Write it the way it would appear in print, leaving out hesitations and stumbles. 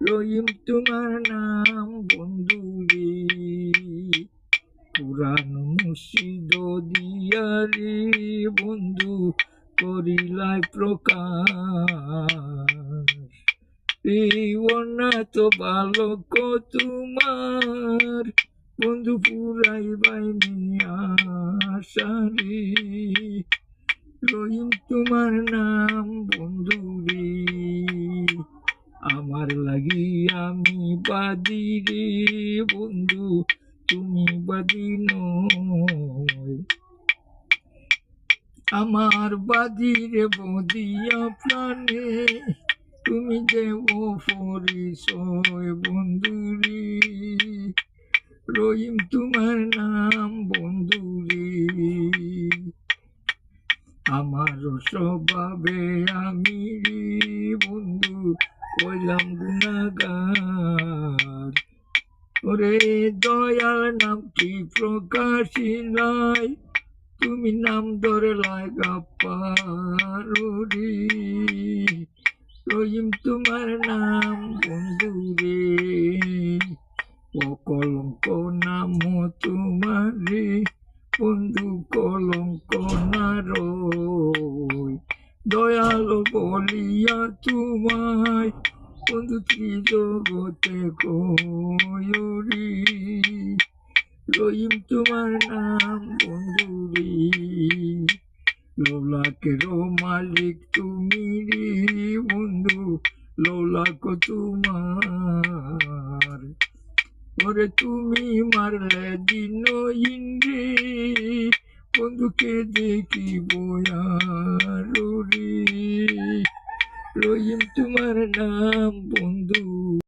রহিম তোমার নাম বন্ধু রে, পুরান মুর্শিদ দিয়ারে বন্ধু করিলাই প্রকাশ। এই বন্যা তো বালক তোমার বন্ধু পুরাই বাইনি আশারে, রহিম তোমার নাম বন্ধু রে, আমার লাগি আমি বাদি রে বন্ধু, তুমি বাদি নয়। আমার বাদি রে বদিয়া প্রাণে, তুমি দেব পরিচয় বন্ধু রে, রহিম তোমার নাম বন্ধু রে। আমার স্বভাবে আমি রে বন্ধু হইলাম গুনাহগার, ওরে দয়াল নামটি প্রকাশিলাই, তুমি নাম ধরলাই গাপ্পার রে, রহিম তোমার নাম বন্ধু রে, অকলঙ্ক নাম তোমার রে বন্ধু, কলঙ্ক না রয়। দয়াল বলিয়া তোমায় বন্ধু ত্রিজগতে কয়রি, রহিম তোমার নাম বন্ধু রে, লোলাকের মালিক তুমি রে বন্ধু, লোলাক তোমার, ওরে তুমি মারলে দিন ইন্দ্রে বন্ধুকে দেখি বয়ার রে, রহিম তোমার নাম বন্ধু